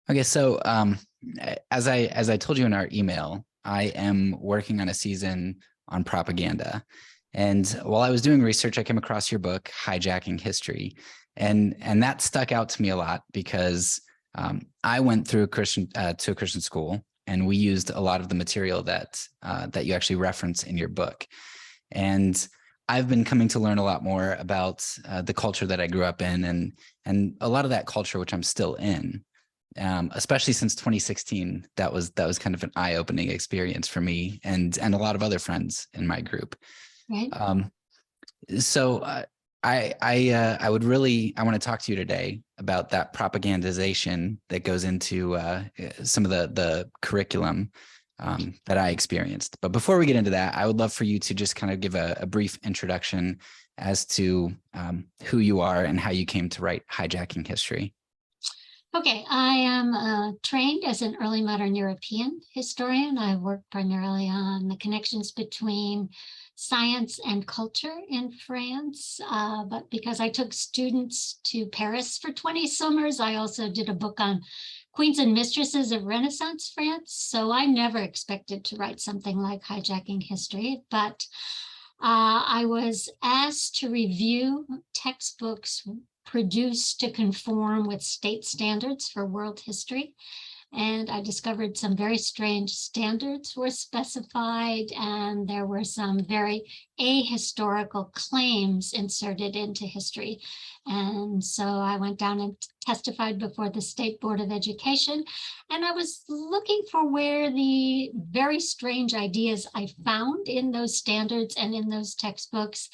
Okay, so as I told you in our email, I am working on a season on propaganda. And while I was doing research, I came across your book, Hijacking History. And that stuck out to me a lot because I went through to a Christian school, and we used a lot of the material that you actually reference in your book. And I've been coming to learn a lot more about the culture that I grew up in, and a lot of that culture, which I'm still in. Especially since 2016, that was kind of an eye-opening experience for me and a lot of other friends in my group. Right. So I want to talk to you today about that propagandization that goes into some of the curriculum that I experienced. But before we get into that, I would love for you to just kind of give a brief introduction as to who you are and how you came to write Hijacking History. Okay, I am trained as an early modern European historian. I work primarily on the connections between science and culture in France. But because I took students to Paris for 20 summers, I also did a book on queens and mistresses of Renaissance France. So I never expected to write something like Hijacking History, but I was asked to review textbooks produced to conform with state standards for world history. And I discovered some very strange standards were specified, and there were some very ahistorical claims inserted into history. And so I went down and testified before the State Board of Education, and I was looking for where the very strange ideas I found in those standards and in those textbooks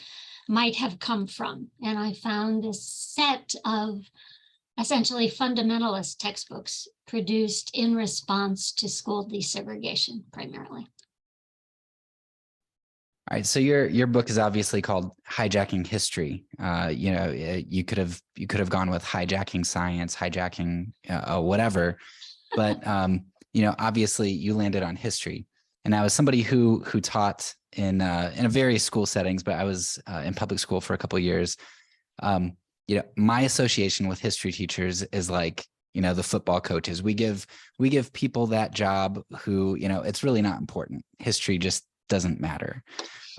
might have come from. And I found this set of essentially fundamentalist textbooks produced in response to school desegregation primarily. All right, so your book is obviously called Hijacking History. You could have gone with hijacking science, hijacking whatever, but obviously you landed on history. And I was somebody who taught in various school settings, but I was in public school for a couple of years. My association with history teachers is like, the football coaches. We give people that job who, it's really not important. History just doesn't matter.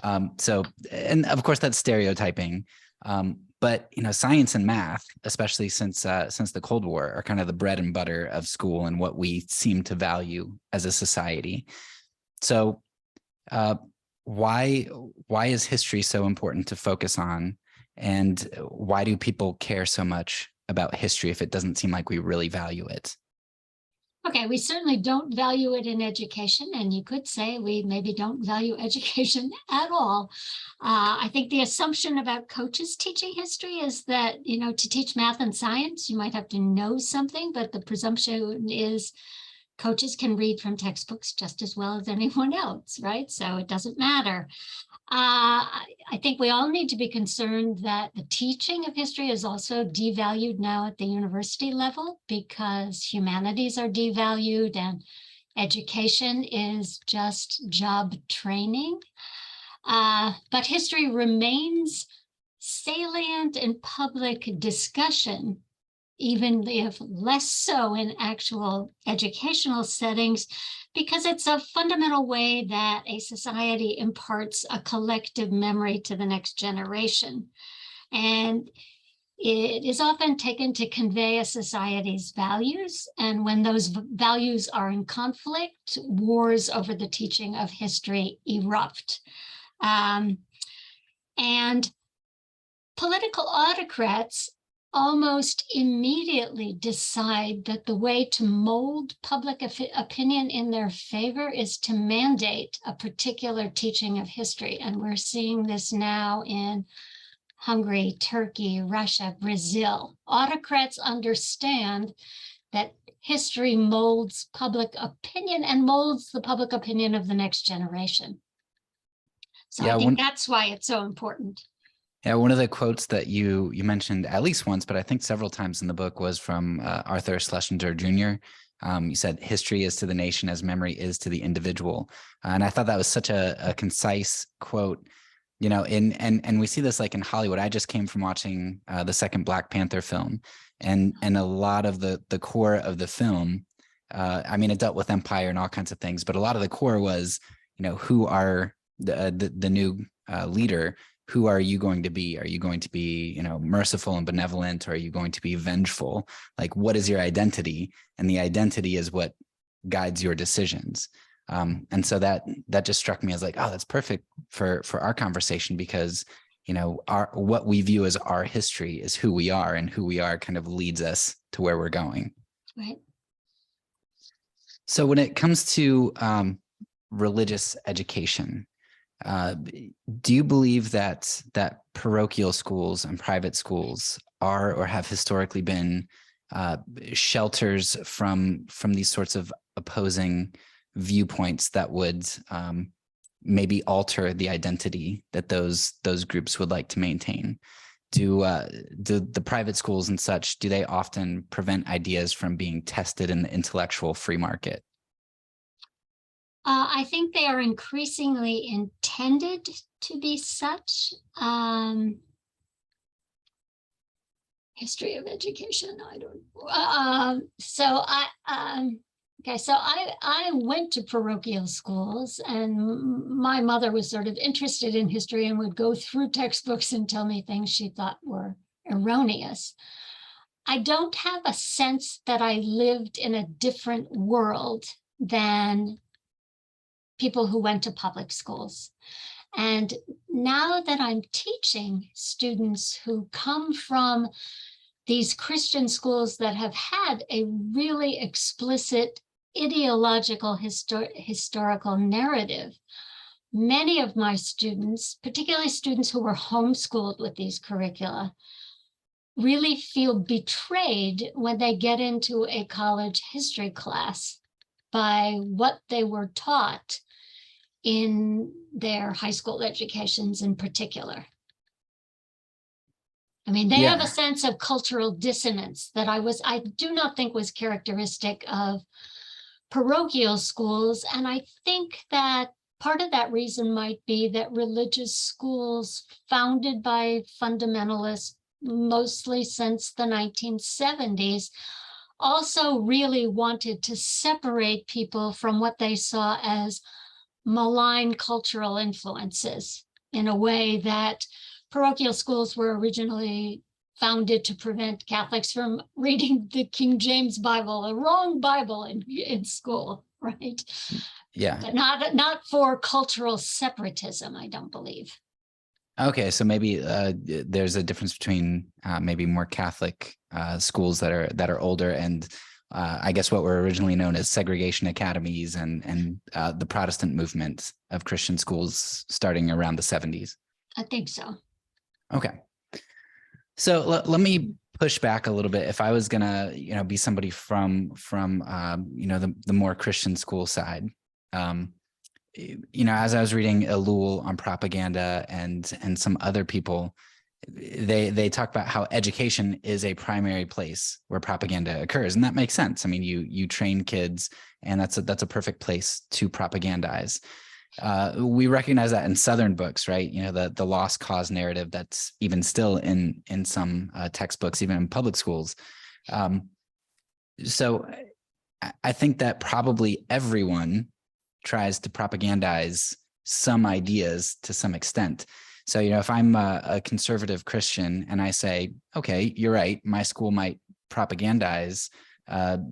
And of course that's stereotyping. But science and math, especially since the Cold War, are kind of the bread and butter of school and what we seem to value as a society. So why is history so important to focus on? And why do people care so much about history if it doesn't seem like we really value it? Okay, we certainly don't value it in education, and you could say we maybe don't value education at all. I think the assumption about coaches teaching history is that, to teach math and science, you might have to know something, but the presumption is coaches can read from textbooks just as well as anyone else, right? So it doesn't matter. I think we all need to be concerned that the teaching of history is also devalued now at the university level because humanities are devalued and education is just job training. But history remains salient in public discussion, even if less so in actual educational settings, because it's a fundamental way that a society imparts a collective memory to the next generation. And it is often taken to convey a society's values. And when those values are in conflict, wars over the teaching of history erupt. And political autocrats almost immediately decide that the way to mold public opinion in their favor is to mandate a particular teaching of history. And we're seeing this now in Hungary, Turkey, Russia, Brazil. Autocrats understand that history molds public opinion and molds the public opinion of the next generation. So I think that's why it's so important. Yeah, one of the quotes that you mentioned at least once, but I think several times in the book, was from Arthur Schlesinger Jr. You said, "History is to the nation as memory is to the individual." And I thought that was such a concise quote. and we see this like in Hollywood. I just came from watching the second Black Panther film, and a lot of the core of the film, I mean, it dealt with empire and all kinds of things, but a lot of the core was, who are the new leader? Who are you going to be? Are you going to be, merciful and benevolent, or are you going to be vengeful? Like, what is your identity? And the identity is what guides your decisions. And so that just struck me as like, oh, that's perfect for our conversation, because what we view as our history is who we are, and who we are kind of leads us to where we're going. Right. So when it comes to religious education, do you believe that parochial schools and private schools are or have historically been shelters from these sorts of opposing viewpoints that would maybe alter the identity that those groups would like to maintain? Do the private schools and such, do they often prevent ideas from being tested in the intellectual free market? I think they are increasingly intended to be such. History of education, I don't. Okay, so I went to parochial schools, and my mother was sort of interested in history and would go through textbooks and tell me things she thought were erroneous. I don't have a sense that I lived in a different world than people who went to public schools. And now that I'm teaching students who come from these Christian schools that have had a really explicit ideological historical narrative, many of my students, particularly students who were homeschooled with these curricula, really feel betrayed when they get into a college history class by what they were taught in their high school educations in particular. I mean, they have a sense of cultural dissonance that I do not think was characteristic of parochial schools. And I think that part of that reason might be that religious schools founded by fundamentalists, mostly since the 1970s, also really wanted to separate people from what they saw as malign cultural influences, in a way that parochial schools were originally founded to prevent Catholics from reading the King James Bible, a wrong Bible in school, right? Yeah. But not for cultural separatism, I don't believe. Okay, so maybe there's a difference between maybe more Catholic schools that are older, and I guess what were originally known as segregation academies, and the Protestant movement of Christian schools starting around the 70s. I think so. Okay. So let me push back a little bit. If I was gonna, be somebody from the more Christian school side, as I was reading Elul on propaganda and some other people, they talk about how education is a primary place where propaganda occurs, and that makes sense. I mean, you train kids, and that's a perfect place to propagandize. We recognize that in Southern books, right? The lost cause narrative that's even still in some textbooks, even in public schools. So I think that probably everyone tries to propagandize some ideas to some extent. So, if I'm a conservative Christian and I say, okay, you're right, my school might propagandize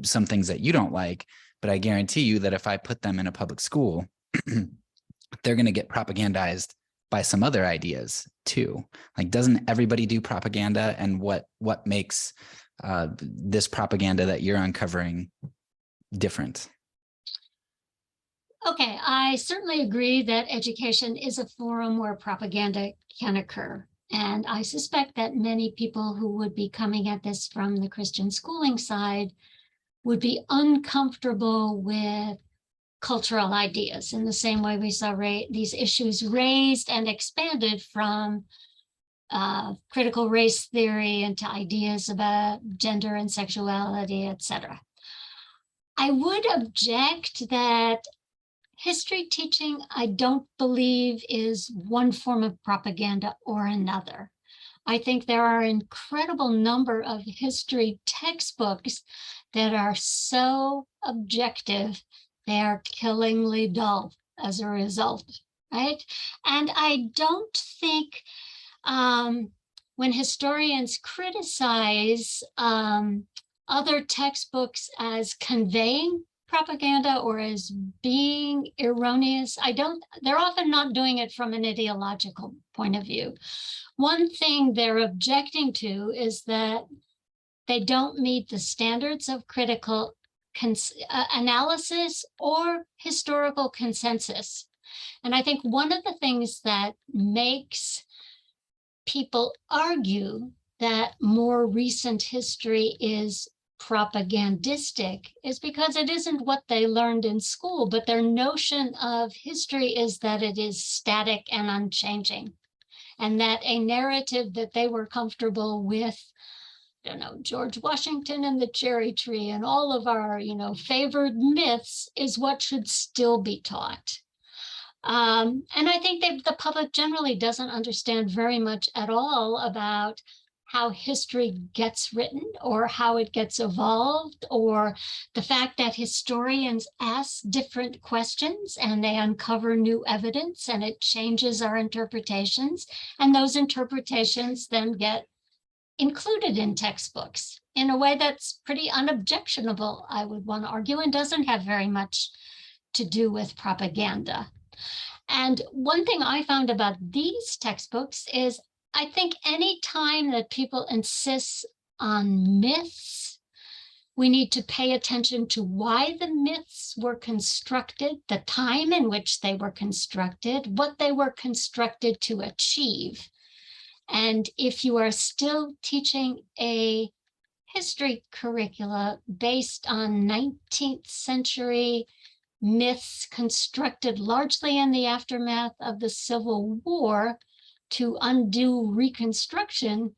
some things that you don't like, but I guarantee you that if I put them in a public school, they're going to get propagandized by some other ideas too. Like, doesn't everybody do propaganda? And what makes this propaganda that you're uncovering different? Okay, I certainly agree that education is a forum where propaganda can occur. And I suspect that many people who would be coming at this from the Christian schooling side would be uncomfortable with cultural ideas in the same way we saw these issues raised and expanded from critical race theory into ideas about gender and sexuality, etc. I would object that history teaching, I don't believe, is one form of propaganda or another. I think there are an incredible number of history textbooks that are so objective, they are killingly dull as a result, right? And I don't think when historians criticize other textbooks as conveying propaganda or as being erroneous, they're often not doing it from an ideological point of view. One thing they're objecting to is that they don't meet the standards of critical analysis or historical consensus. And I think one of the things that makes people argue that more recent history is propagandistic is because it isn't what they learned in school, but their notion of history is that it is static and unchanging, and that a narrative that they were comfortable with, George Washington and the cherry tree and all of our, favored myths is what should still be taught. And I think that the public generally doesn't understand very much at all about how history gets written or how it gets evolved, or the fact that historians ask different questions and they uncover new evidence and it changes our interpretations. And those interpretations then get included in textbooks in a way that's pretty unobjectionable, I would want to argue, and doesn't have very much to do with propaganda. And one thing I found about these textbooks is I think any time that people insist on myths, we need to pay attention to why the myths were constructed, the time in which they were constructed, what they were constructed to achieve. And if you are still teaching a history curricula based on 19th century myths constructed largely in the aftermath of the Civil War to undo Reconstruction,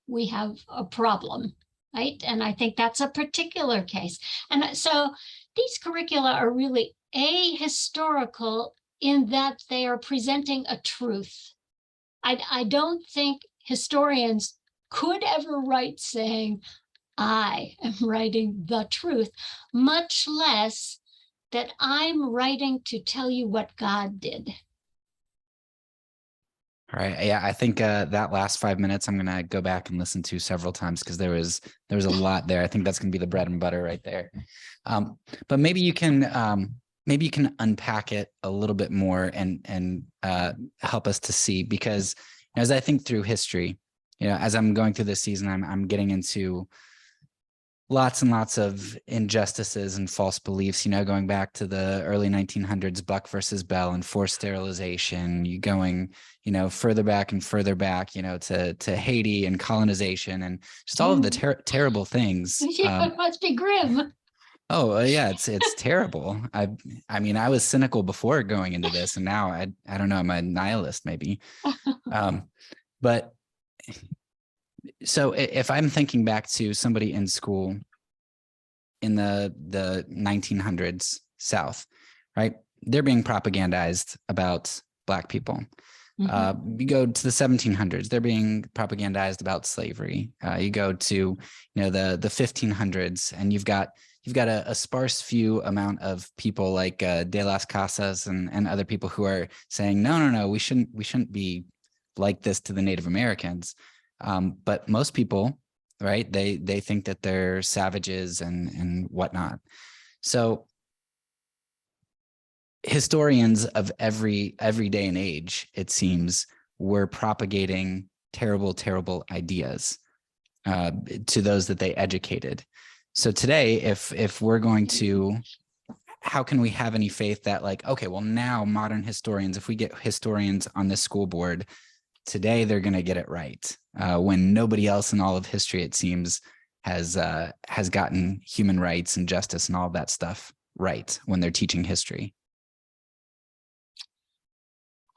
we have a problem, right? And I think that's a particular case. And so these curricula are really ahistorical in that they are presenting a truth. I don't think historians could ever write saying, I am writing the truth, much less that I'm writing to tell you what God did. All right. Yeah, I think that last 5 minutes I'm gonna go back and listen to several times because there was a lot there. I think that's gonna be the bread and butter right there. But maybe you can unpack it a little bit more and help us to see, because as I think through history, as I'm going through this season, I'm getting into lots and lots of injustices and false beliefs, going back to the early 1900s, Buck versus Bell and forced sterilization, you going, further back and further back, to Haiti and colonization and just all of the terrible things. Yeah, it must be grim. Oh, yeah, it's terrible. I mean, I was cynical before going into this, and now I don't know, I'm a nihilist maybe. But so if I'm thinking back to somebody in school in the 1900s South, right? They're being propagandized about Black people. You go to the 1700s, they're being propagandized about slavery. You go to, the 1500s, and you've got a sparse few amount of people like De las Casas and other people who are saying, no, we shouldn't be like this to the Native Americans. But most people, right, they think that they're savages and whatnot. So historians of every day and age, it seems, were propagating terrible ideas to those that they educated. So today, if we're going to, how can we have any faith that, like, okay, well, now modern historians, if we get historians on this school board today, they're going to get it right, when nobody else in all of history, it seems, has gotten human rights and justice and all of that stuff right when they're teaching history?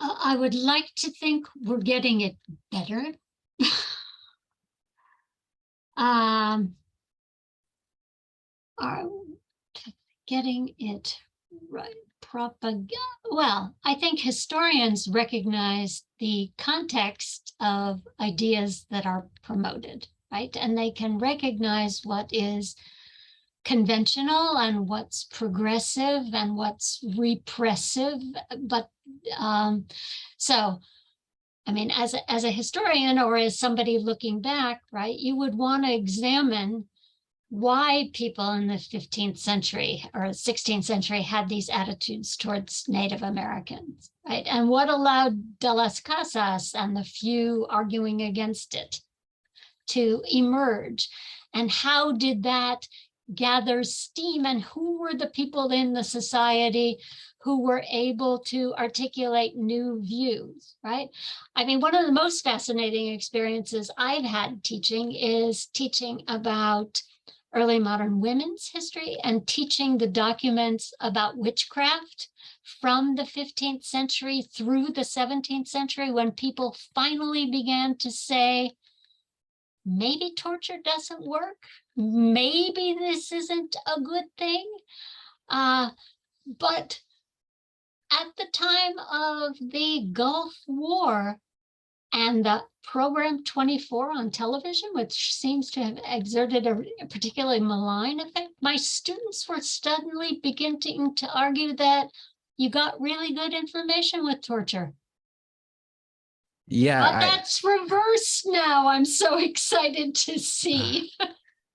I would like to think we're getting it better. Are getting it right. Well, I think historians recognize the context of ideas that are promoted, right? And they can recognize what is conventional and what's progressive and what's repressive. But so, I mean, as a historian or as somebody looking back, right, you would want to examine why people in the 15th century or 16th century had these attitudes towards Native Americans, right? And what allowed De las Casas and the few arguing against it to emerge? And how did that gather steam? And who were the people in the society who were able to articulate new views, right? I mean, one of the most fascinating experiences I've had teaching is teaching about early modern women's history and teaching the documents about witchcraft from the 15th century through the 17th century, when people finally began to say, maybe torture doesn't work. Maybe this isn't a good thing. But at the time of the Gulf War, and the program 24 on television, which seems to have exerted a particularly malign effect, my students were suddenly beginning to argue that you got really good information with torture. Yeah, But that's reversed now. I'm so excited to see.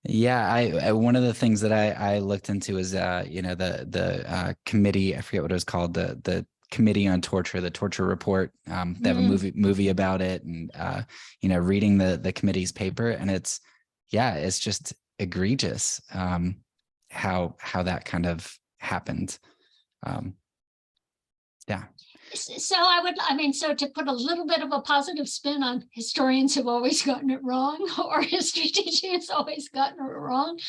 Yeah, I one of the things that I looked into is the committee, I forget what it was called, the Committee on Torture, the Torture Report. They have a movie about it, and reading the committee's paper, and it's just egregious how that kind of happened. So to put a little bit of a positive spin on historians have always gotten it wrong, or history teaching has always gotten it wrong,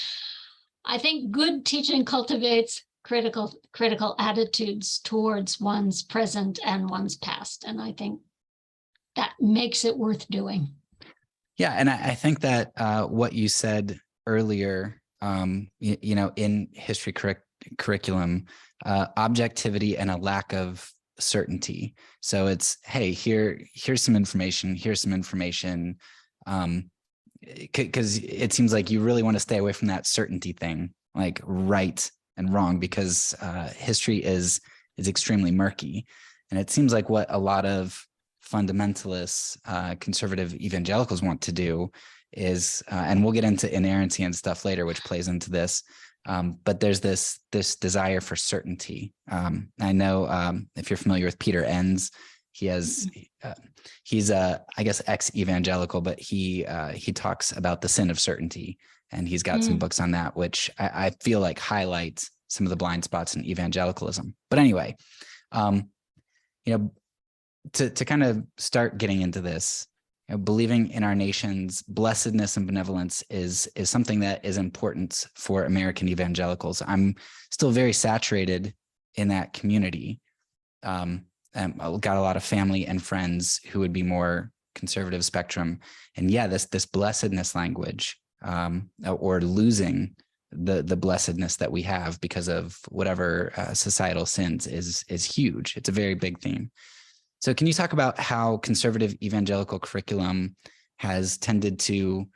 I think good teaching cultivates critical attitudes towards one's present and one's past. And I think that makes it worth doing. Yeah, and I think that what you said earlier, in history curriculum, objectivity and a lack of certainty. So it's, hey, here's some information, because it seems like you really want to stay away from that certainty thing, like right and wrong, because history is extremely murky. And it seems like what a lot of fundamentalists, conservative evangelicals want to do is, and we'll get into inerrancy and stuff later, which plays into this, but there's this desire for certainty. I know if you're familiar with Peter Enns, he's I guess ex-evangelical, but he talks about the sin of certainty, and he's got some books on that, which I feel like highlights some of the blind spots in evangelicalism. But anyway, to kind of start getting into this, believing in our nation's blessedness and benevolence is something that is important for American evangelicals. I'm still very saturated in that community. I've got a lot of family and friends who would be more conservative spectrum. And this blessedness language, or losing the blessedness that we have because of whatever societal sins is huge. It's a very big theme. So can you talk about how conservative evangelical curriculum has tended to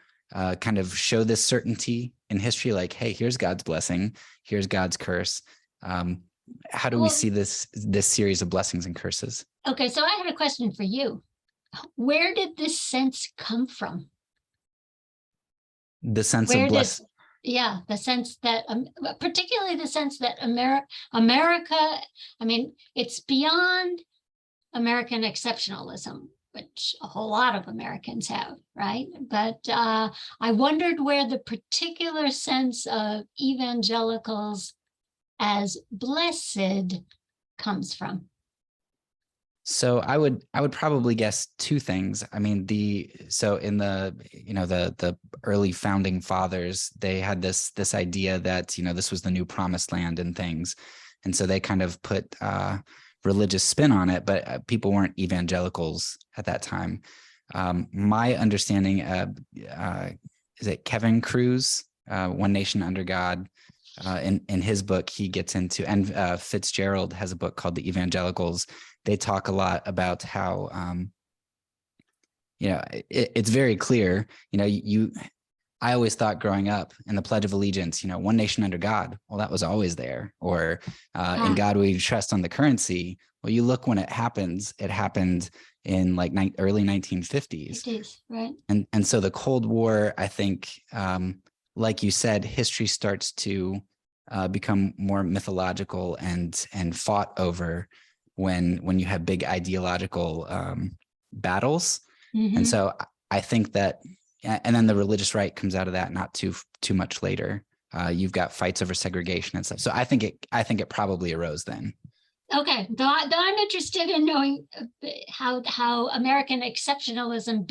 kind of show this certainty in history? Like, hey, here's God's blessing, here's God's curse. How do we see this series of blessings and curses? Okay, so I had a question for you. Where did this sense come from? The sense of blessing. Yeah, the sense that, particularly the sense that America, I mean, it's beyond American exceptionalism, which a whole lot of Americans have, right? But I wondered where the particular sense of evangelicals as blessed comes from. So I would probably guess two things. I mean, in the early founding fathers, they had this idea that this was the new promised land and things, and so they kind of put religious spin on it, but people weren't evangelicals at that time. My understanding, is it Kevin Cruz, One Nation Under God? in his book, he gets into, and Fitzgerald has a book called The Evangelicals. They talk a lot about how, it's very clear, I always thought growing up in the Pledge of Allegiance, one nation under God. Well, that was always there. Or in God we trust on the currency. Well, you look when it happened in like early 1950s. It is, right. And so the Cold War, I think, like you said, history starts to become more mythological and fought over when you have big ideological battles. Mm-hmm. And so I think that, and then the religious right comes out of that not too much later. You've got fights over segregation and stuff. So I think it probably arose then. Okay, though I'm interested in knowing how American exceptionalism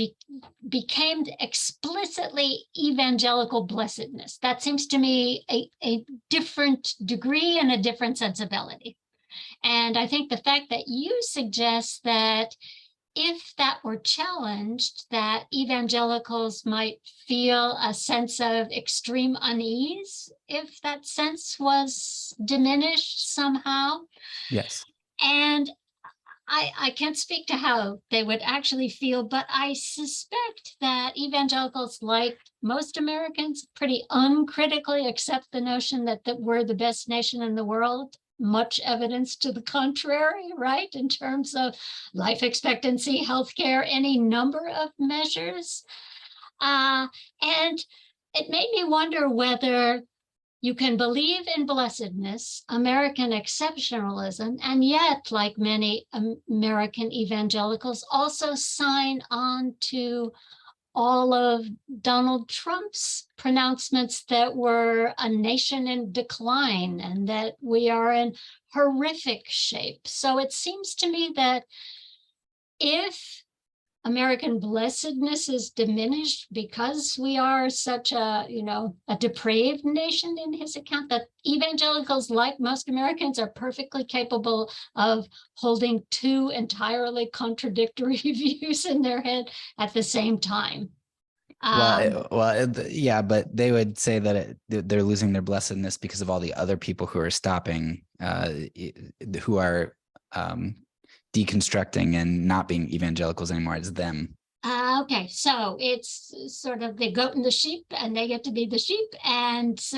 became explicitly evangelical blessedness. That seems to me a different degree and a different sensibility. And I think the fact that you suggest that if that were challenged, that evangelicals might feel a sense of extreme unease if that sense was diminished somehow. Yes. And I can't speak to how they would actually feel, but I suspect that evangelicals, like most Americans, pretty uncritically accept the notion that we're the best nation in the world. Much evidence to the contrary, right? In terms of life expectancy, healthcare, any number of measures. And it made me wonder whether you can believe in blessedness, American exceptionalism, and yet, like many American evangelicals, also sign on to all of Donald Trump's pronouncements that we're a nation in decline and that we are in horrific shape. So it seems to me that if American blessedness is diminished because we are such a depraved nation in his account, that evangelicals, like most Americans, are perfectly capable of holding two entirely contradictory views in their head at the same time. Yeah, but they would say that they're losing their blessedness because of all the other people who are stopping, who are deconstructing and not being evangelicals anymore. It's them. Okay, so it's sort of the goat and the sheep, and they get to be the sheep, and so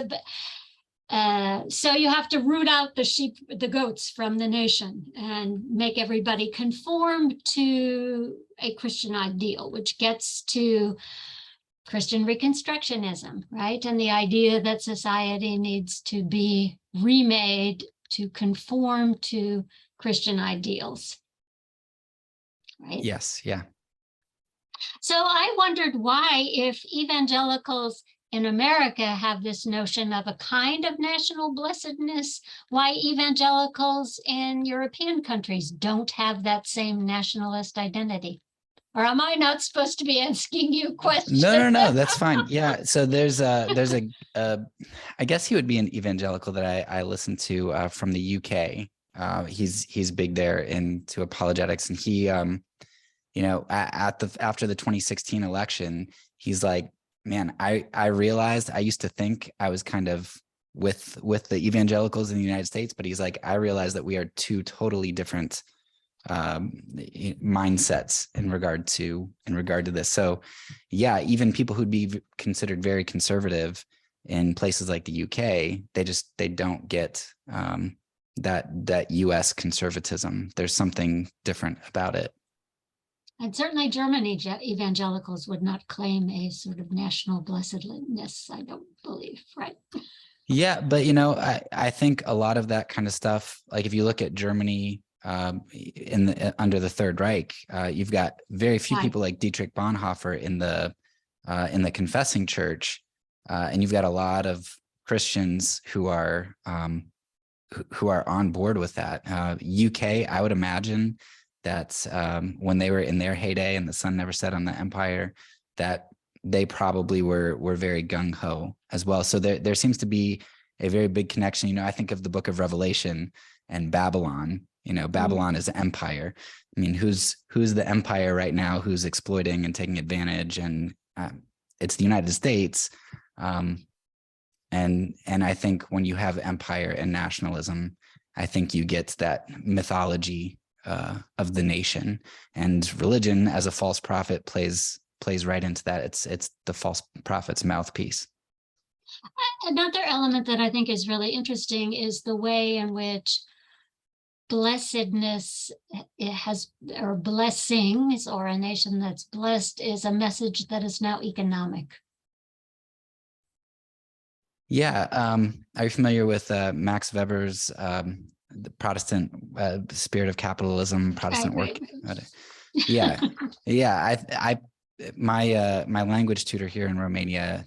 you have to root out the goats from the nation and make everybody conform to a Christian ideal, which gets to Christian Reconstructionism, right? And the idea that society needs to be remade to conform to Christian ideals. Right? Yes, yeah. So I wondered why, if evangelicals in America have this notion of a kind of national blessedness, why evangelicals in European countries don't have that same nationalist identity. Or am I not supposed to be asking you questions? No, that's fine. Yeah. So there's a I guess he would be an evangelical that I listen to from the UK. He's big there into apologetics, and he after the 2016 election, he's like, man, I realized I used to think I was kind of with the evangelicals in the United States, but he's like, I realized that we are two totally different mindsets in regard to this. So yeah, even people who'd be considered very conservative in places like the UK, they don't get that US conservatism. There's something different about it. And certainly Germany evangelicals would not claim a sort of national blessedness, I don't believe, right? Yeah, but I think a lot of that kind of stuff, like if you look at Germany under the Third Reich, you've got very few people like Dietrich Bonhoeffer in the confessing church, and you've got a lot of Christians who are on board with that. UK, I would imagine that when they were in their heyday and the sun never set on the empire, that they probably were very gung-ho as well. So there seems to be a very big connection. I think of the book of Revelation and Babylon. Babylon is an empire. I mean, who's the empire right now who's exploiting and taking advantage? And it's the United States. And I think when you have empire and nationalism, I think you get that mythology of the nation, and religion as a false prophet plays right into that. It's the false prophet's mouthpiece. Another element that I think is really interesting is the way in which blessedness it has, or blessings, or a nation that's blessed, is a message that is now economic. Yeah. Are you familiar with Max Weber's the Protestant spirit of capitalism, Protestant work? Right. Yeah. Yeah. My language tutor here in Romania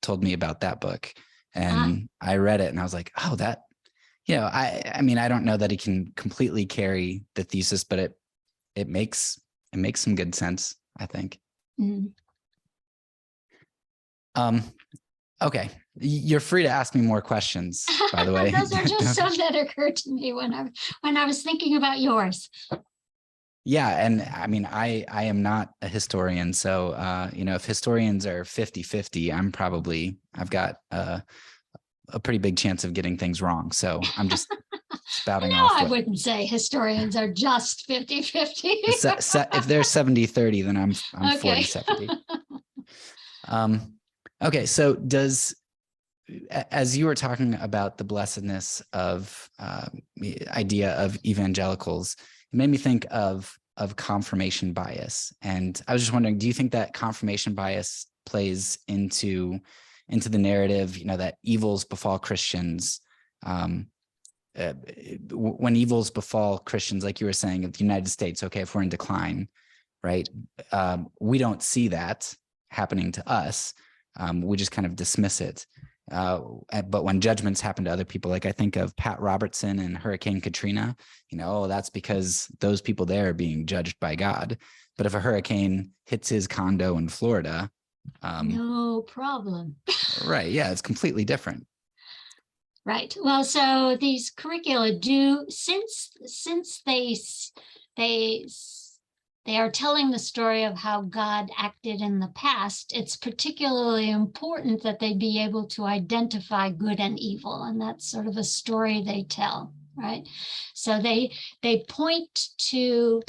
told me about that book, and I read it and I was like, oh, that, I mean, I don't know that he can completely carry the thesis, but it makes some good sense, I think. Mm. Okay. You're free to ask me more questions, by the way. Those are just some that occurred to me when I was thinking about yours. Yeah. And I mean, I am not a historian. So, if historians are 50-50, I've got a pretty big chance of getting things wrong. So I'm just spouting No, off. I wouldn't say historians are just 50-50. If they're 70-30, then I'm Okay. 40-70. Okay. So as you were talking about the blessedness of the idea of evangelicals, it made me think of confirmation bias. And I was just wondering, do you think that confirmation bias plays into the narrative, that evils befall Christians? When evils befall Christians, like you were saying, of the United States, okay, if we're in decline, right? We don't see that happening to us. We just kind of dismiss it. But when judgments happen to other people, like I think of Pat Robertson and Hurricane Katrina, that's because those people there are being judged by God. But if a hurricane hits his condo in Florida, no problem. Right. Yeah, it's completely different. Right. Well, so these curricula do, since they are telling the story of how God acted in the past, it's particularly important that they be able to identify good and evil. And that's sort of a story they tell, right? So they point to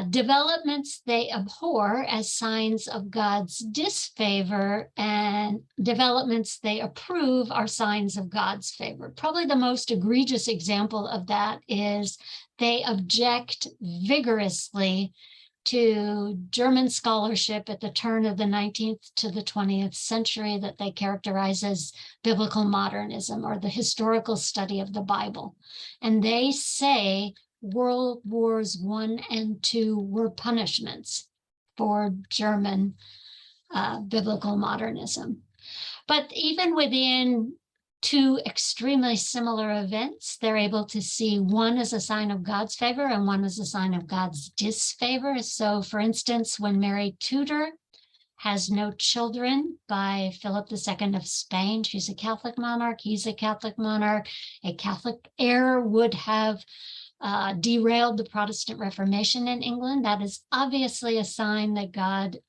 developments they abhor as signs of God's disfavor, and developments they approve are signs of God's favor. Probably the most egregious example of that is they object vigorously to German scholarship at the turn of the 19th to the 20th century that they characterize as biblical modernism, or the historical study of the Bible. And they say World Wars I and II were punishments for German biblical modernism. But even within two extremely similar events, they're able to see one as a sign of God's favor and one as a sign of God's disfavor. So, for instance, when Mary Tudor has no children by Philip II of Spain, she's a Catholic monarch, he's a Catholic monarch, a Catholic heir would have derailed the Protestant Reformation in England. That is obviously a sign that God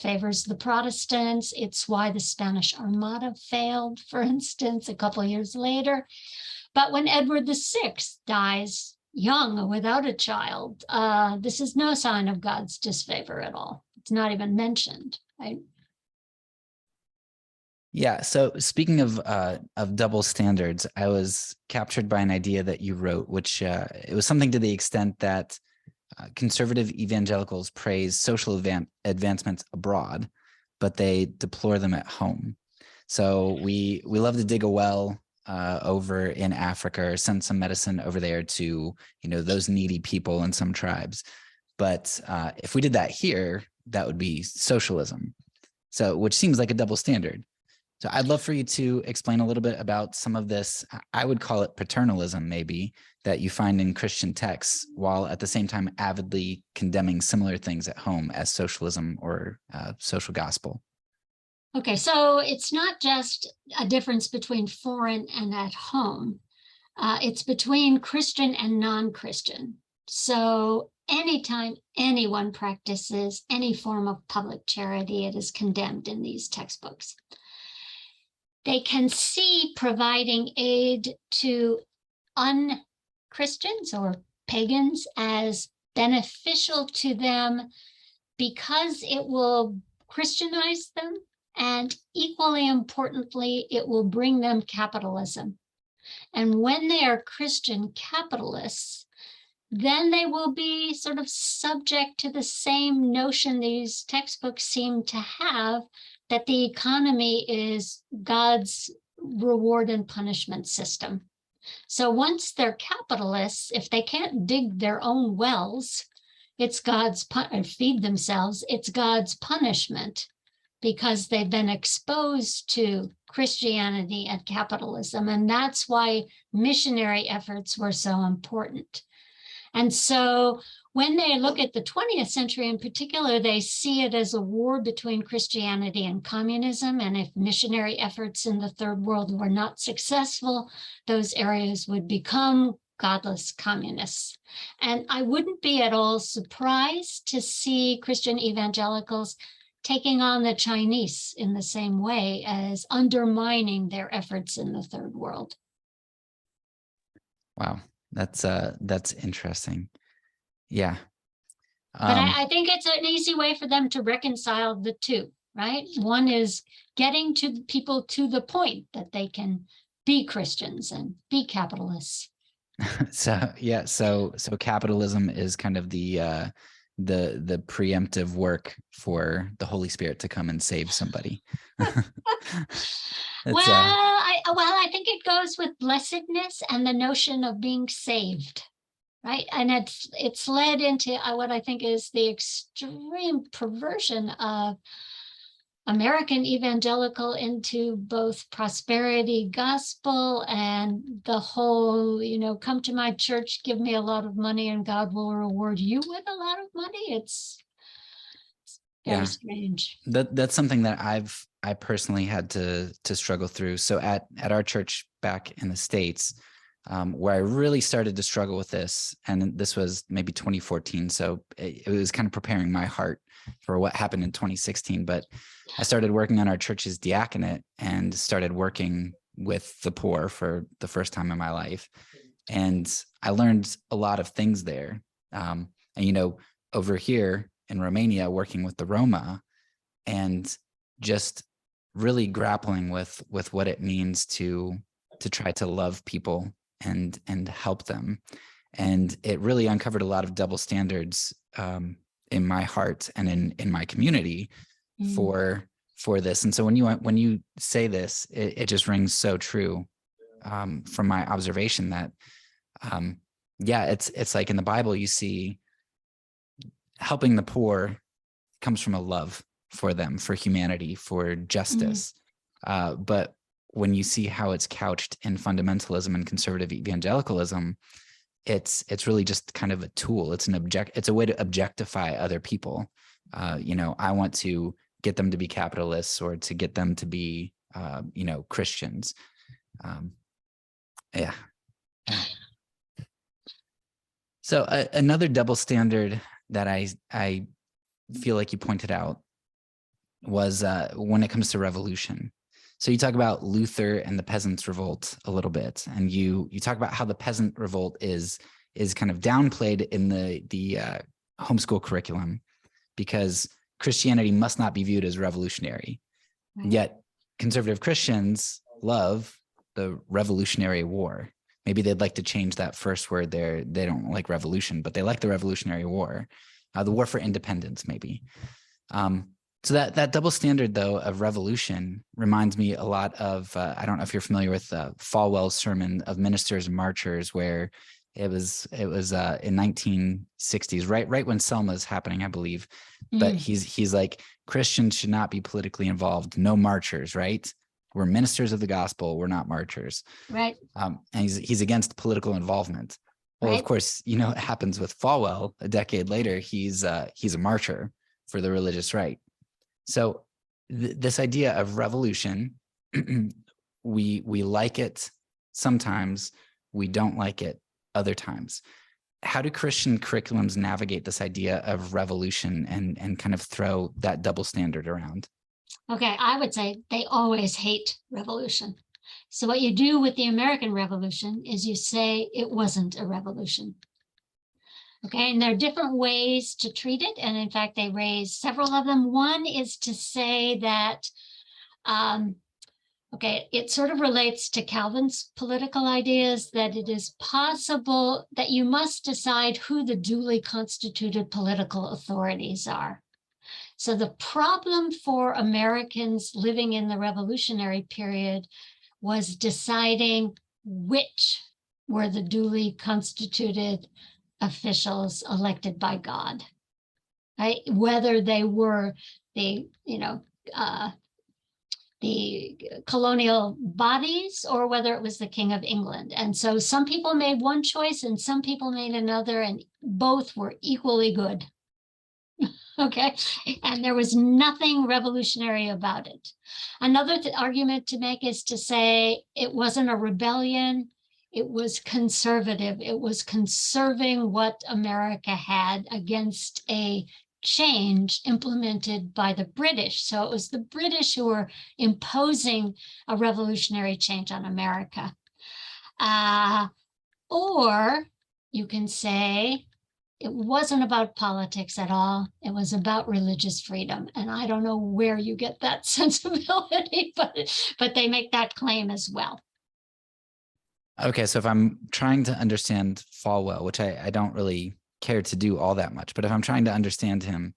favors the Protestants. It's why the Spanish Armada failed, for instance, a couple years later. But when Edward VI dies young, without a child, this is no sign of God's disfavor at all. It's not even mentioned, right? Yeah. So speaking of double standards, I was captured by an idea that you wrote, which it was something to the extent that conservative evangelicals praise social advancements abroad, but they deplore them at home. So we love to dig a well over in Africa, or send some medicine over there to those needy people in some tribes. But if we did that here, that would be socialism. So, which seems like a double standard. So I'd love for you to explain a little bit about some of this, I would call it paternalism, maybe, that you find in Christian texts, while at the same time avidly condemning similar things at home as socialism or social gospel. Okay, so it's not just a difference between foreign and at home. It's between Christian and non-Christian. So anytime anyone practices any form of public charity, it is condemned in these textbooks. They can see providing aid to un-Christians or pagans as beneficial to them because it will Christianize them, and equally importantly, it will bring them capitalism. And when they are Christian capitalists, then they will be sort of subject to the same notion these textbooks seem to have, that the economy is God's reward and punishment system. So once they're capitalists, if they can't dig their own wells, it's God's feed themselves, it's God's punishment, because they've been exposed to Christianity and capitalism. And that's why missionary efforts were so important. And so when they look at the 20th century in particular, they see it as a war between Christianity and communism. And if missionary efforts in the third world were not successful, those areas would become godless communists. And I wouldn't be at all surprised to see Christian evangelicals taking on the Chinese in the same way, as undermining their efforts in the third world. Wow. That's interesting. Yeah. But I think it's an easy way for them to reconcile the two, right? One is getting to people to the point that they can be Christians and be capitalists. So yeah, so capitalism is kind of the preemptive work for the Holy Spirit to come and save somebody. I think it goes with blessedness and the notion of being saved, right? And it's led into what I think is the extreme perversion of American evangelical into both prosperity gospel and the whole, come to my church, give me a lot of money, and God will reward you with a lot of money. It's very strange. That's something that I personally had to struggle through. So at our church back in the States, where I really started to struggle with this, and this was maybe 2014. So it was kind of preparing my heart for what happened in 2016. But I started working on our church's diaconate and started working with the poor for the first time in my life. And I learned a lot of things there. And, over here in Romania, working with the Roma, and just really grappling with what it means to try to love people and help them. And it really uncovered a lot of double standards in my heart and in my community for this. And so when you say this, it just rings so true from my observation that it's like in the Bible, you see helping the poor comes from a love for them, for humanity, for justice. But when you see how it's couched in fundamentalism and conservative evangelicalism, it's really just kind of a tool. It's a way to objectify other people. I want to get them to be capitalists or to get them to be, Christians. So another double standard that I feel like you pointed out was when it comes to revolution. So you talk about Luther and the Peasants' Revolt a little bit, and you talk about how the Peasant Revolt is kind of downplayed in the homeschool curriculum because Christianity must not be viewed as revolutionary. Right. Yet conservative Christians love the Revolutionary War. Maybe they'd like to change that first word there. They don't like revolution, but they like the Revolutionary War, the war for independence, maybe. So that double standard, though, of revolution reminds me a lot of, I don't know if you're familiar with Falwell's sermon of Ministers and Marchers, where it was in 1960s, right when Selma's happening, I believe. But he's like, Christians should not be politically involved. No marchers, right? We're ministers of the gospel. We're not marchers. Right. And he's against political involvement. Well, Of course, it happens with Falwell. A decade later, he's a marcher for the religious right. So this idea of revolution, we like it sometimes, we don't like it other times. how do Christian curriculums navigate this idea of revolution and kind of throw that double standard around? Okay, I would say they always hate revolution. So what you do with the American Revolution is you say it wasn't a revolution. Okay, and there are different ways to treat it. And in fact, they raise several of them. One is to say that, okay, it sort of relates to Calvin's political ideas that it is possible that you must decide who the duly constituted political authorities are. So the problem for Americans living in the revolutionary period was deciding which were the duly constituted officials elected by God, right? Whether they were the, the colonial bodies or whether it was the King of England. And so some people made one choice and some people made another, and both were equally good. Okay, and there was nothing revolutionary about it. Another argument to make is to say it wasn't a rebellion, it was conservative. It was conserving what America had against a change implemented by the British. So it was the British who were imposing a revolutionary change on America. Or you can say it wasn't about politics at all. It was about religious freedom. And I don't know where you get that sensibility, but they make that claim as well. Okay, so if I'm trying to understand Falwell, which I don't really care to do all that much, but if I'm trying to understand him,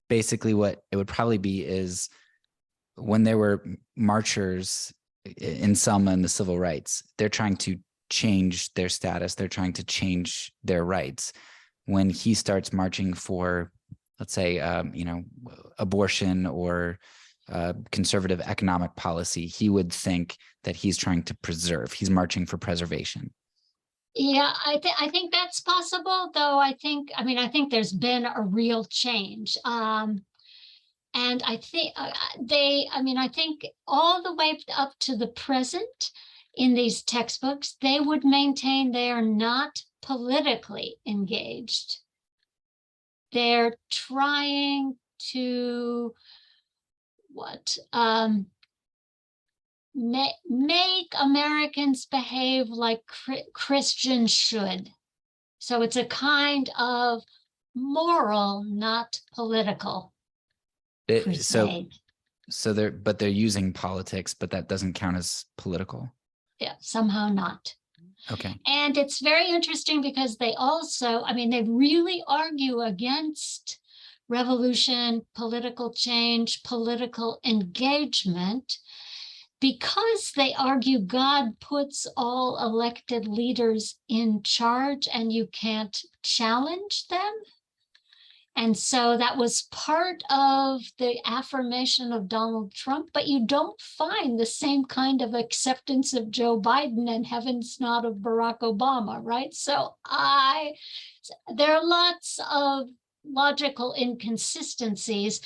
basically what it would probably be is when there were marchers in Selma and the civil rights, they're trying to change their status. They're trying to change their rights. When he starts marching for, let's say, abortion or conservative economic policy, he would think that he's trying to preserve. He's marching for preservation. Yeah, I think that's possible, though. I think there's been a real change. And I think I think all the way up to the present in these textbooks, they would maintain they are not politically engaged. They're trying to make Americans behave like Christians should. So it's a kind of moral, not political crusade. So they're using politics, but that doesn't count as political. Yeah, somehow not. Okay. And it's very interesting because they also, they really argue against revolution, political change, political engagement, because they argue God puts all elected leaders in charge and you can't challenge them. And so that was part of the affirmation of Donald Trump, but you don't find the same kind of acceptance of Joe Biden and heavens not of Barack Obama, right? So there are lots of logical inconsistencies,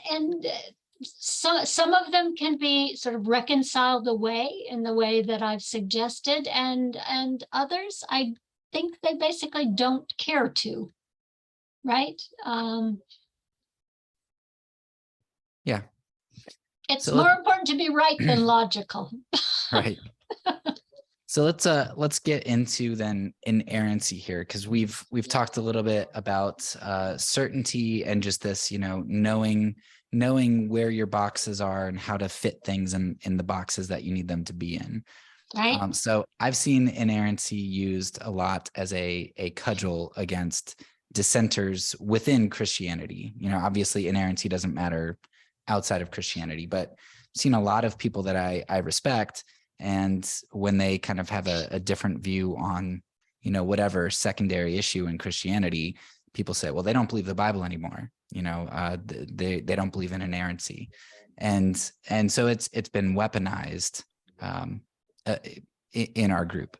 and some of them can be sort of reconciled away in the way that I've suggested, and others I think they basically don't care to. Right? Yeah. It's more important to be right than logical. Right. So let's get into then inerrancy here, because we've talked a little bit about certainty and just this, knowing where your boxes are and how to fit things in the boxes that you need them to be in. Right. So I've seen inerrancy used a lot as a cudgel against dissenters within Christianity. Obviously inerrancy doesn't matter outside of Christianity, but I've seen a lot of people that I respect, and when they kind of have a different view on, whatever secondary issue in Christianity, people say, well, they don't believe the Bible anymore. They don't believe in inerrancy. And so it's been weaponized in our group.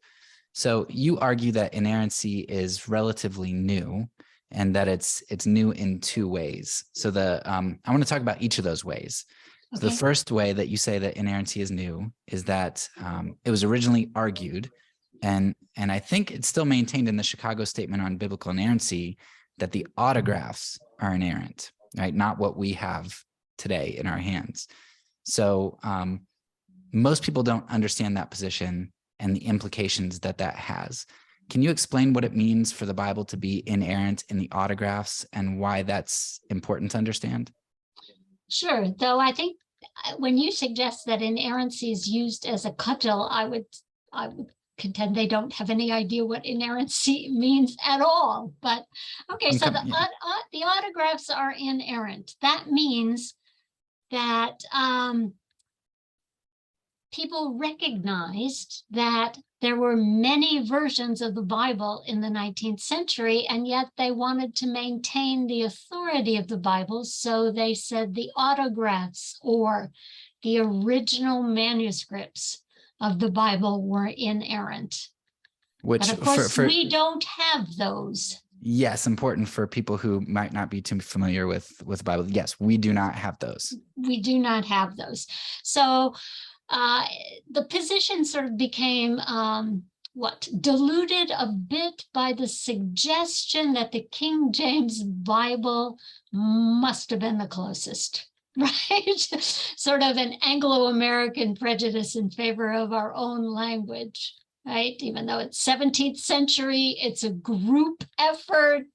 So you argue that inerrancy is relatively new, and that it's new in two ways. So I want to talk about each of those ways. Okay. The first way that you say that inerrancy is new is that it was originally argued And I think it's still maintained in the Chicago Statement on Biblical Inerrancy that the autographs are inerrant, right? Not what we have today in our hands. So most people don't understand that position and the implications that that has. Can you explain what it means for the Bible to be inerrant in the autographs and why that's important to understand? Sure, though I think when you suggest that inerrancy is used as a cudgel, I would contend they don't have any idea what inerrancy means at all. But okay, so the autographs are inerrant. That means that people recognized that there were many versions of the Bible in the 19th century, and yet they wanted to maintain the authority of the Bible. So they said the autographs or the original manuscripts of the Bible were inerrant. Which, but of course, we don't have those. Yes, important for people who might not be too familiar with the Bible. Yes, we do not have those. We do not have those. So the position sort of became diluted a bit by the suggestion that the King James Bible must have been the closest, right? Sort of an Anglo-American prejudice in favor of our own language, right? Even though it's 17th century, it's a group effort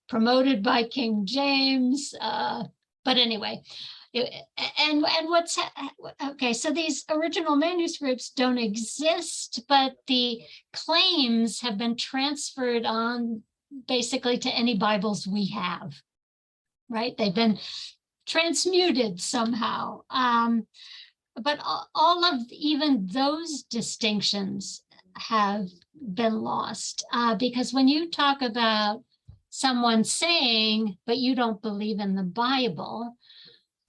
promoted by King James. But anyway, and what's okay, so these original manuscripts don't exist, but the claims have been transferred on basically to any Bibles we have, right? They've been transmuted somehow. But all of even those distinctions have been lost because when you talk about someone saying, but you don't believe in the Bible,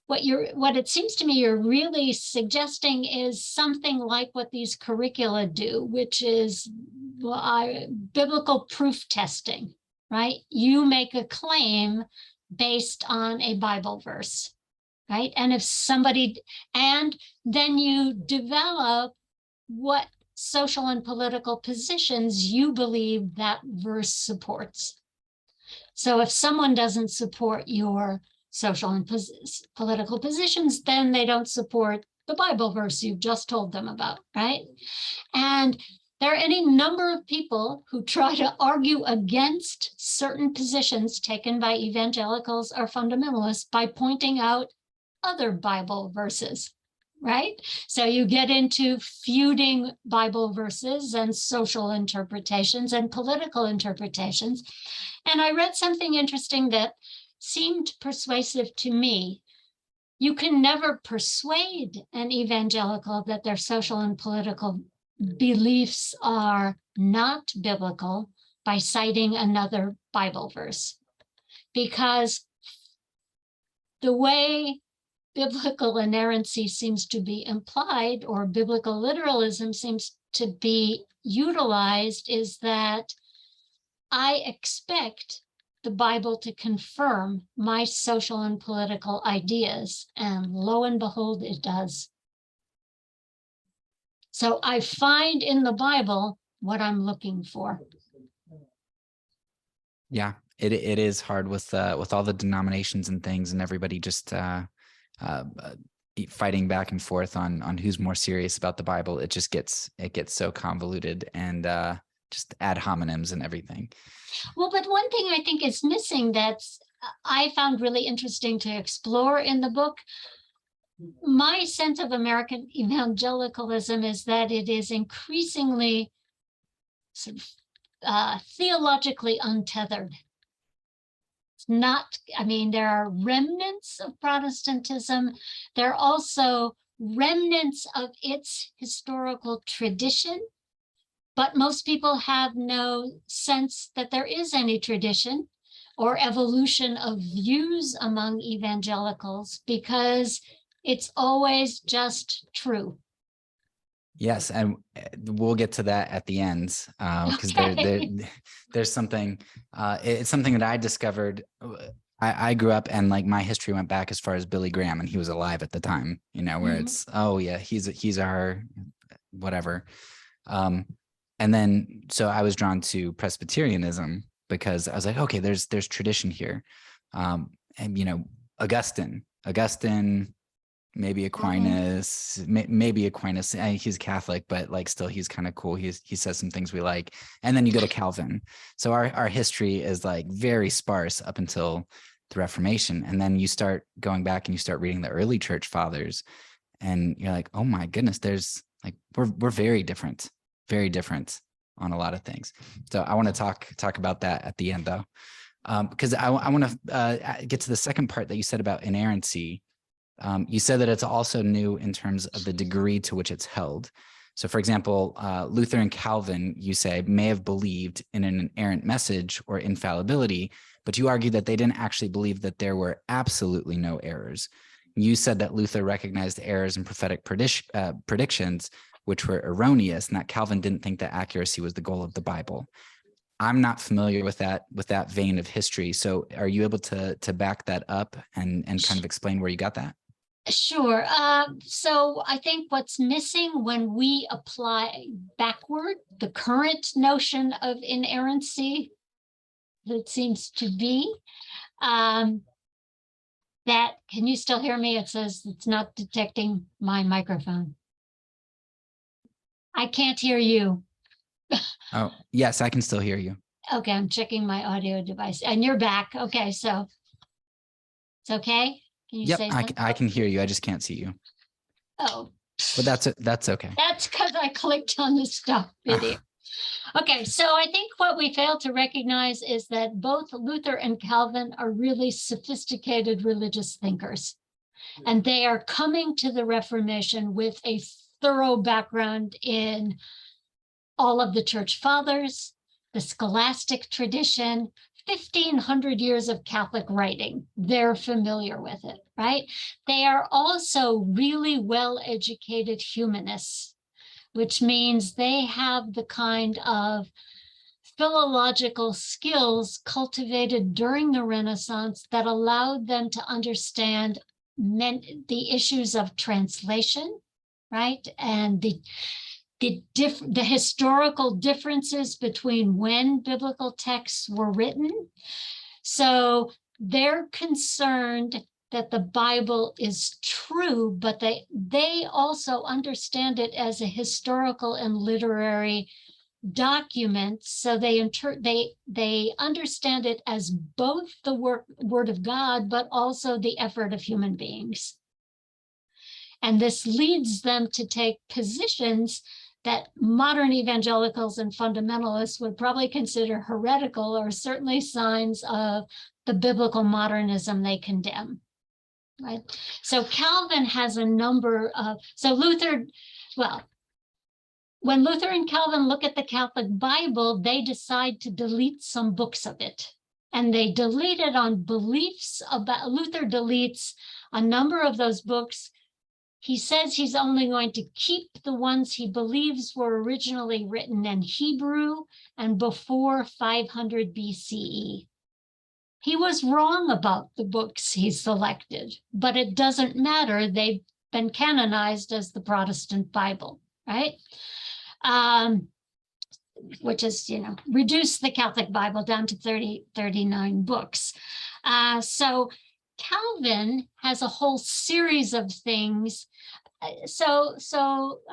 what it seems to me you're really suggesting is something like what these curricula do, which is biblical proof testing, right? You make a claim based on a Bible verse, right? And then you develop what social and political positions you believe that verse supports. So if someone doesn't support your social and political positions, then they don't support the Bible verse you've just told them about, right? And there are any number of people who try to argue against certain positions taken by evangelicals or fundamentalists by pointing out other Bible verses, right? So you get into feuding Bible verses and social interpretations and political interpretations. And I read something interesting that seemed persuasive to me. You can never persuade an evangelical that their social and political beliefs are not biblical by citing another Bible verse, because the way biblical inerrancy seems to be implied, or biblical literalism seems to be utilized, is that I expect the Bible to confirm my social and political ideas, and lo and behold, it does. So I find in the Bible what I'm looking for. Yeah, it is hard with all the denominations and things, and everybody just fighting back and forth on who's more serious about the Bible. It gets so convoluted and just ad hominems and everything. Well, but one thing I think is missing that I found really interesting to explore in the book, my sense of American evangelicalism is that it is increasingly sort of theologically untethered. It's not, I mean, there are remnants of Protestantism. There are also remnants of its historical tradition. But most people have no sense that there is any tradition or evolution of views among evangelicals, because it's always just true. Yes, and we'll get to that at the end, because there's something. It's something that I discovered. I grew up, and like my history went back as far as Billy Graham, and he was alive at the time. You know, where it's, oh yeah, he's our whatever. And then, so I was drawn to Presbyterianism because I was like, okay, there's tradition here. And, Augustine, maybe Aquinas, maybe Aquinas. He's Catholic, but like still, he's kind of cool. He says some things we like. And then you go to Calvin. So our history is like very sparse up until the Reformation. And then you start going back and you start reading the early church fathers, and you're like, oh my goodness, there's like we're very different on a lot of things. So I want to talk about that at the end, though, because I want to get to the second part that you said about inerrancy. You said that it's also new in terms of the degree to which it's held. So, for example, Luther and Calvin, you say, may have believed in an inerrant message or infallibility, but you argue that they didn't actually believe that there were absolutely no errors. You said that Luther recognized errors in prophetic predictions, which were erroneous, and that Calvin didn't think that accuracy was the goal of the Bible. I'm not familiar with that vein of history. So are you able to back that up and kind of explain where you got that? Sure. So I think what's missing when we apply backward the current notion of inerrancy, that seems to be, that, can you still hear me? It says it's not detecting my microphone. I can't hear you. Oh, yes, I can still hear you. Okay, I'm checking my audio device and you're back. Okay, so it's okay. Can you Yep, say I can hear you. I just can't see you. Oh, but that's okay. That's because I clicked on the stop video. Okay, so I think what we fail to recognize is that both Luther and Calvin are really sophisticated religious thinkers, and they are coming to the Reformation with a thorough background in all of the church fathers, the scholastic tradition, 1,500 years of Catholic writing. They're familiar with it, right? They are also really well-educated humanists, which means they have the kind of philological skills cultivated during the Renaissance that allowed them to understand the issues of translation, right? And the historical differences between when biblical texts were written. So they're concerned that the Bible is true, but they also understand it as a historical and literary document. So they understand it as both the word of God, but also the effort of human beings. And this leads them to take positions that modern evangelicals and fundamentalists would probably consider heretical, or certainly signs of the biblical modernism they condemn. Right. So Calvin has a number of, when Luther and Calvin look at the Catholic Bible, they decide to delete some books of it. And they delete it on beliefs about, Luther deletes a number of those books. He says he's only going to keep the ones he believes were originally written in Hebrew and before 500 BCE. He was wrong about the books he selected, but it doesn't matter. They've been canonized as the Protestant Bible, right? Which is, reduced the Catholic Bible down to 39 books. So Calvin has a whole series of things.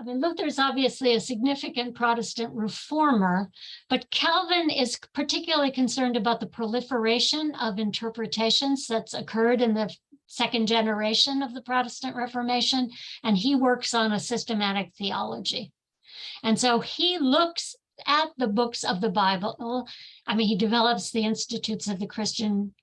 Luther's obviously a significant Protestant reformer, but Calvin is particularly concerned about the proliferation of interpretations that's occurred in the second generation of the Protestant Reformation, and he works on a systematic theology. And so he looks at the books of the Bible. He develops the Institutes of the Christian,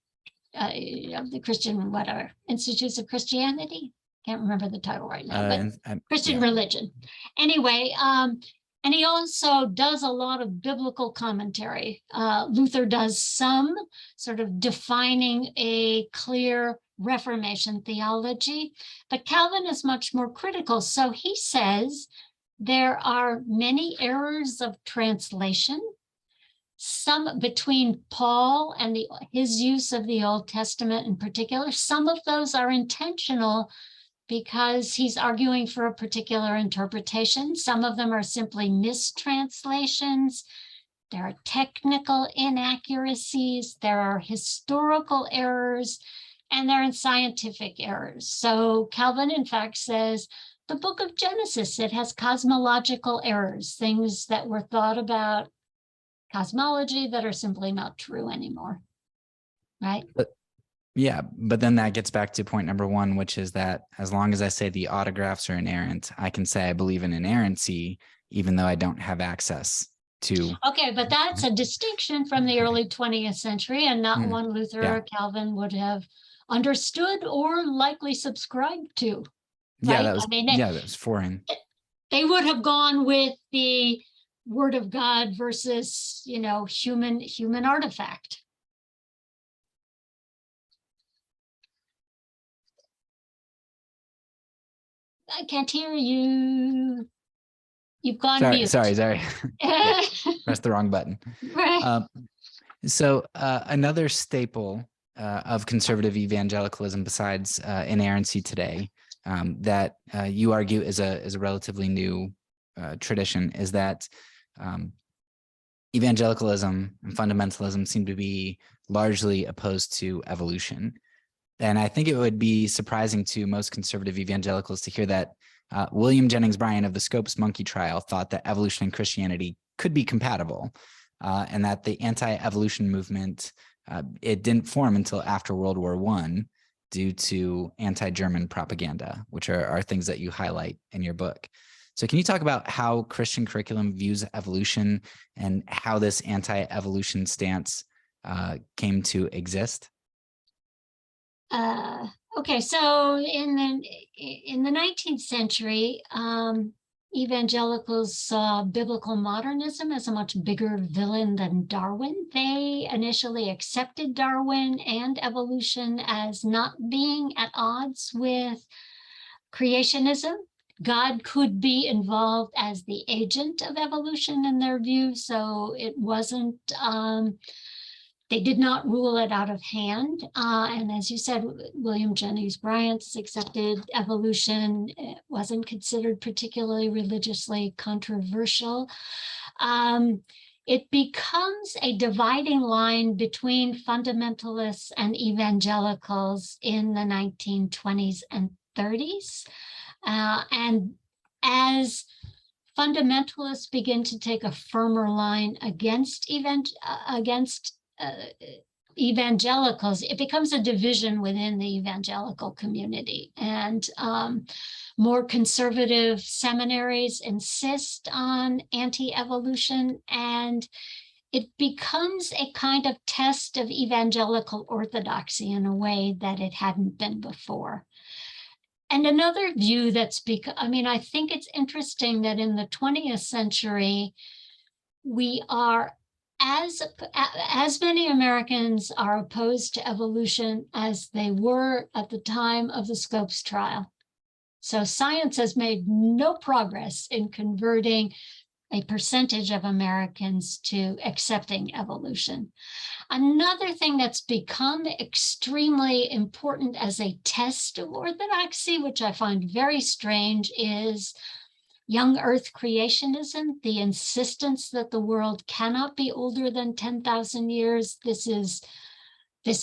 Institutes of Christianity. Can't remember the title right now, but Christian religion. Anyway, and he also does a lot of biblical commentary. Luther does some sort of defining a clear Reformation theology, but Calvin is much more critical. So he says there are many errors of translation, some between Paul and his use of the Old Testament in particular. Some of those are intentional because he's arguing for a particular interpretation. Some of them are simply mistranslations. There are technical inaccuracies, there are historical errors, and there are scientific errors. So Calvin, in fact, says the book of Genesis, it has cosmological errors, things that were thought about cosmology that are simply not true anymore, right? Yeah, but then that gets back to point number one, which is that as long as I say the autographs are inerrant, I can say I believe in inerrancy, even though I don't have access to. Okay, but that's a distinction from the early 20th century, and not one Luther Yeah. or Calvin would have understood or likely subscribed to. Yeah, Right? that was, I mean, that was foreign. they would have gone with the word of God versus, human artifact. I can't hear you. You've gone mute. Sorry. Pressed the wrong button. Right. So another staple of conservative evangelicalism, besides inerrancy today, that you argue is a relatively new tradition, is that evangelicalism and fundamentalism seem to be largely opposed to evolution. And I think it would be surprising to most conservative evangelicals to hear that William Jennings Bryan of the Scopes Monkey Trial thought that evolution and Christianity could be compatible, and that the anti-evolution movement, it didn't form until after World War I due to anti-German propaganda, which are things that you highlight in your book. So can you talk about how Christian curriculum views evolution and how this anti-evolution stance came to exist? Okay, so in the 19th century, evangelicals saw biblical modernism as a much bigger villain than Darwin. They initially accepted Darwin and evolution as not being at odds with creationism. God could be involved as the agent of evolution in their view, so it wasn't, they did not rule it out of hand. And as you said, William Jennings Bryan accepted evolution. It wasn't considered particularly religiously controversial. It becomes a dividing line between fundamentalists and evangelicals in the 1920s and 30s. And as fundamentalists begin to take a firmer line against evangelicals, it becomes a division within the evangelical community. And more conservative seminaries insist on anti-evolution, and it becomes a kind of test of evangelical orthodoxy in a way that it hadn't been before. And another view that's I think it's interesting that in the 20th century, we are, as many Americans are opposed to evolution as they were at the time of the Scopes trial. So science has made no progress in converting a percentage of Americans to accepting evolution. Another thing that's become extremely important as a test of orthodoxy, which I find very strange, is young earth creationism, the insistence that the world cannot be older than 10,000 years. This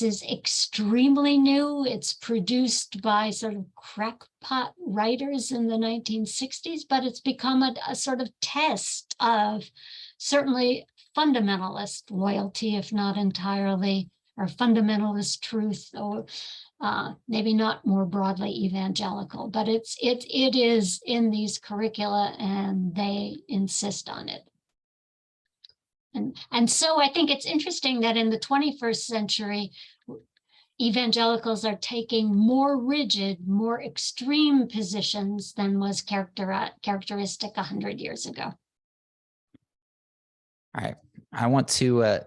is extremely new. It's produced by sort of crackpot writers in the 1960s, but it's become a sort of test of certainly fundamentalist loyalty, if not entirely, or fundamentalist truth, or maybe not more broadly evangelical, but it is in these curricula, and they insist on it. And so I think it's interesting that in the 21st century, evangelicals are taking more rigid, more extreme positions than was characteristic 100 years ago. All right. I want to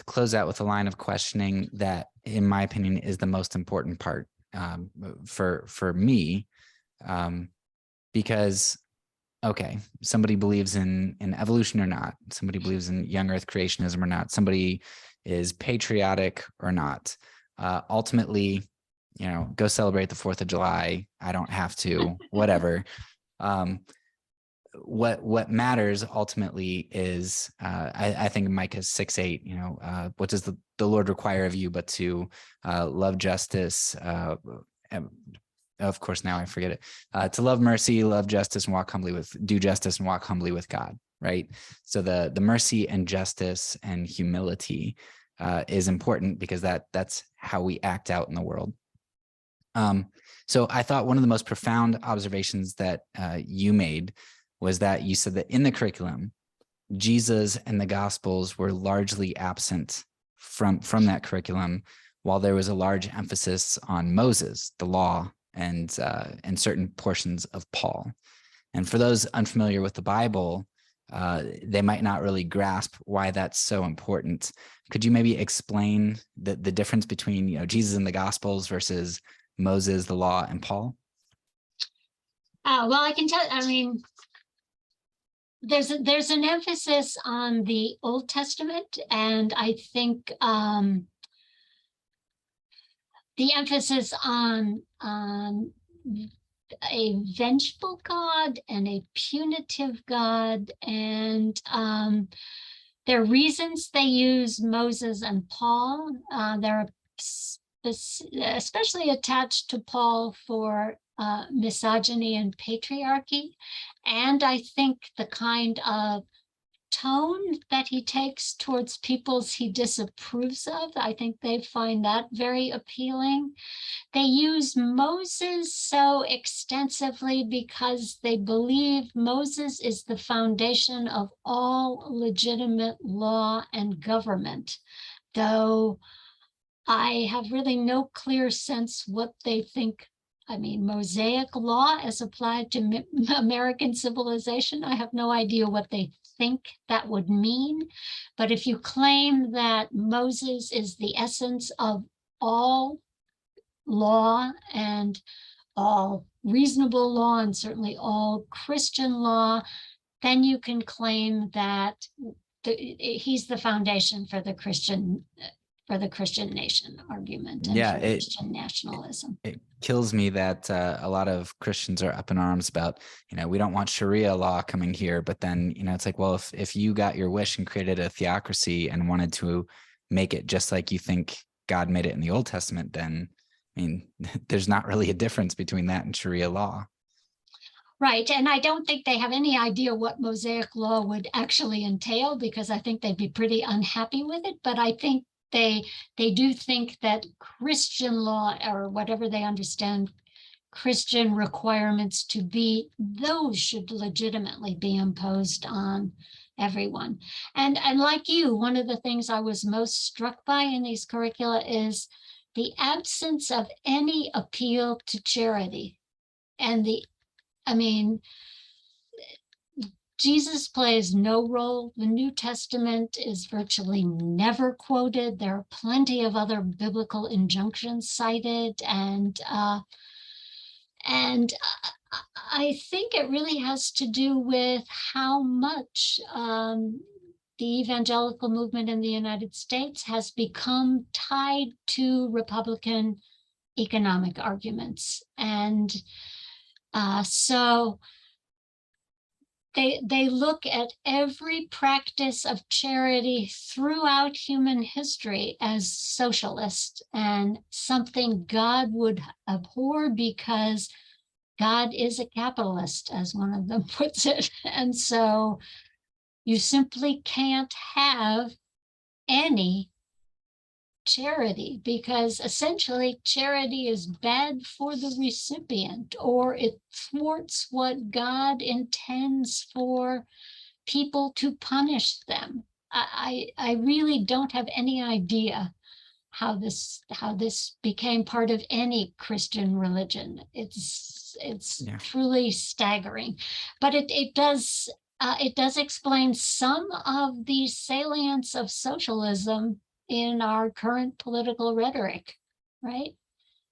close out with a line of questioning that, in my opinion, is the most important part for me, because, okay, somebody believes in evolution or not, somebody believes in young earth creationism or not, somebody is patriotic or not. Ultimately, go celebrate the 4th of July. I don't have to, whatever. What matters ultimately is, I think Micah 6:8, what does the Lord require of you but to love justice, of course, now I forget it, to love mercy, love justice, and do justice and walk humbly with God, right? So the mercy and justice and humility is important, because that's how we act out in the world. So I thought one of the most profound observations that you made was that you said that in the curriculum, Jesus and the Gospels were largely absent from that curriculum, while there was a large emphasis on Moses, the law, and certain portions of Paul. And for those unfamiliar with the Bible, they might not really grasp why that's so important. Could you maybe explain the difference between Jesus and the Gospels versus Moses, the law, and Paul? Well, I can tell. I mean, there's an emphasis on the Old Testament, and I think the emphasis on a vengeful God and a punitive God, and there are reasons they use Moses and Paul. They're especially attached to Paul for misogyny and patriarchy. And I think the kind of tone that he takes towards peoples he disapproves of, I think they find that very appealing. They use Moses so extensively because they believe Moses is the foundation of all legitimate law and government, though I have really no clear sense what they think. I mean, Mosaic law as applied to American civilization, I have no idea what they think that would mean. But if you claim that Moses is the essence of all law and all reasonable law, and certainly all Christian law, then you can claim that he's the foundation for the Christian nation argument and for Christian nationalism. It kills me that a lot of Christians are up in arms about, we don't want Sharia law coming here. But then, it's like, well, if you got your wish and created a theocracy and wanted to make it just like you think God made it in the Old Testament, then, I mean, there's not really a difference between that and Sharia law. Right. And I don't think they have any idea what Mosaic law would actually entail, because I think they'd be pretty unhappy with it. But I think they do think that Christian law, or whatever they understand Christian requirements to be, those should legitimately be imposed on everyone. And like you, one of the things I was most struck by in these curricula is the absence of any appeal to charity. And Jesus plays no role. The New Testament is virtually never quoted. There are plenty of other biblical injunctions cited, and I think it really has to do with how much the evangelical movement in the United States has become tied to Republican economic arguments, and so they look at every practice of charity throughout human history as socialist and something God would abhor, because God is a capitalist, as one of them puts it. And so you simply can't have any charity, because essentially charity is bad for the recipient, or it thwarts what God intends for people to punish them. I really don't have any idea how this became part of any Christian religion. It's truly staggering, but it does explain some of the salience of socialism in our current political rhetoric, right?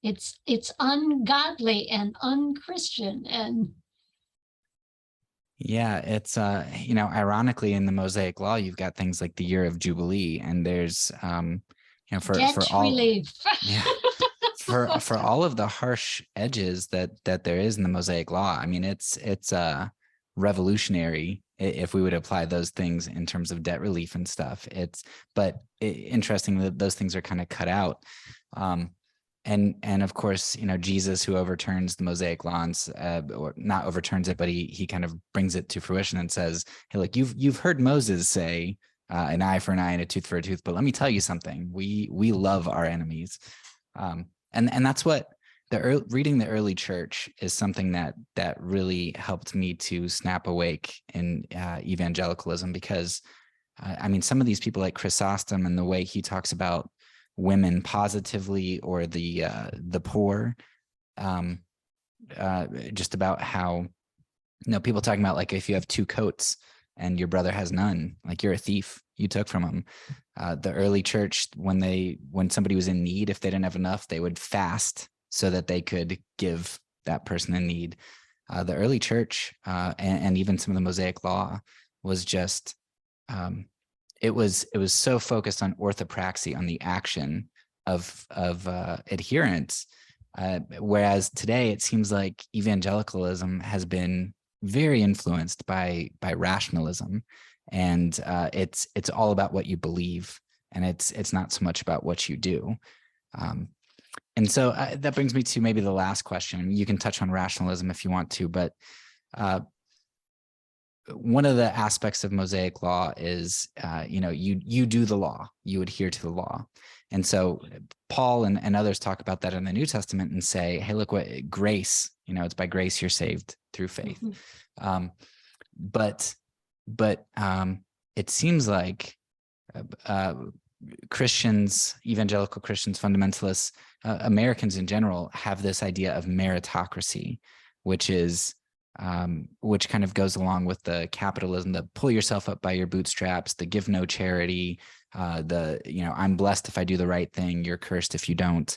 It's ungodly and unchristian. And yeah, it's ironically, in the Mosaic law, you've got things like the year of Jubilee, and there's for all relief. for all of the harsh edges that there is in the Mosaic Law, I mean, it's revolutionary if we would apply those things in terms of debt relief and stuff. Interesting that those things are kind of cut out. And of course, Jesus, who overturns the Mosaic laws, or not overturns it, but he kind of brings it to fruition and says, "Hey, look, you've heard Moses say an eye for an eye and a tooth for a tooth, but let me tell you something. We love our enemies," and that's what reading the early church is something that really helped me to snap awake in evangelicalism, because I mean, some of these people like Chrysostom and the way he talks about women positively, or the poor, just about how, people talking about, like, if you have two coats and your brother has none, like, you're a thief, you took from him. The early church, when somebody was in need, if they didn't have enough, they would fast so that they could give that person in need. The early church, and even some of the Mosaic Law, was just it was so focused on orthopraxy, on the action of adherence, whereas today it seems like evangelicalism has been very influenced by rationalism, and it's all about what you believe, and it's not so much about what you do. And so that brings me to maybe the last question. You can touch on rationalism if you want to, but one of the aspects of Mosaic Law is, you do the law, you adhere to the law. And so Paul and others talk about that in the New Testament and say, hey, look, what grace, it's by grace you're saved through faith. Mm-hmm. But it seems like Christians, evangelical Christians, fundamentalists, Americans in general, have this idea of meritocracy, which kind of goes along with the capitalism, the pull yourself up by your bootstraps, the give no charity, I'm blessed if I do the right thing, you're cursed if you don't.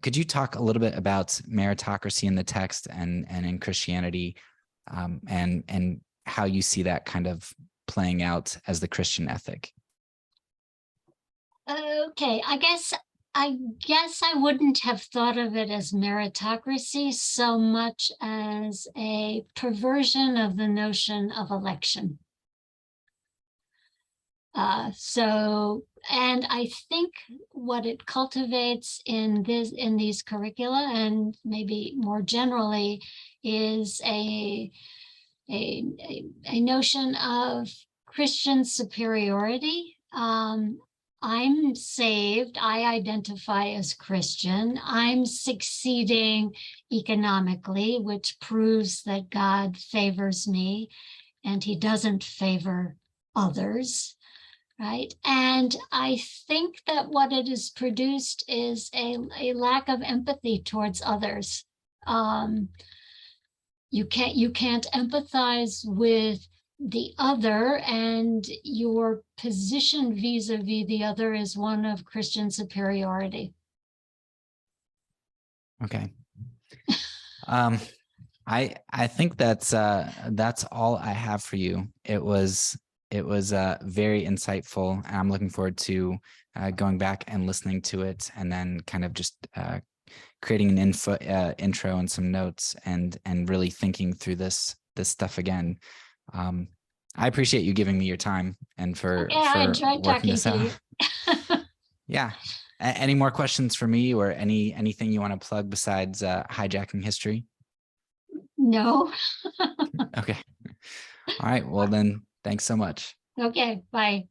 Could you talk a little bit about meritocracy in the text and in Christianity, and how you see that kind of playing out as the Christian ethic? Okay, I guess I wouldn't have thought of it as meritocracy so much as a perversion of the notion of election. And I think what it cultivates in these curricula, and maybe more generally, is a notion of Christian superiority. I'm saved, I identify as Christian, I'm succeeding economically, which proves that God favors me and he doesn't favor others, right? And I think that what it has produced is a lack of empathy towards others. You can't empathize with the other, and your position vis-a-vis the other is one of Christian superiority. Okay. I think that's all I have for you. It was very insightful. I'm looking forward to going back and listening to it, and then kind of just creating an intro and some notes, and really thinking through this stuff again. I appreciate you giving me your time and for I enjoyed working this talking out. to you. Yeah. Any more questions for me, or anything you want to plug besides hijacking history? No. Okay. All right. Well, then, thanks so much. Okay. Bye.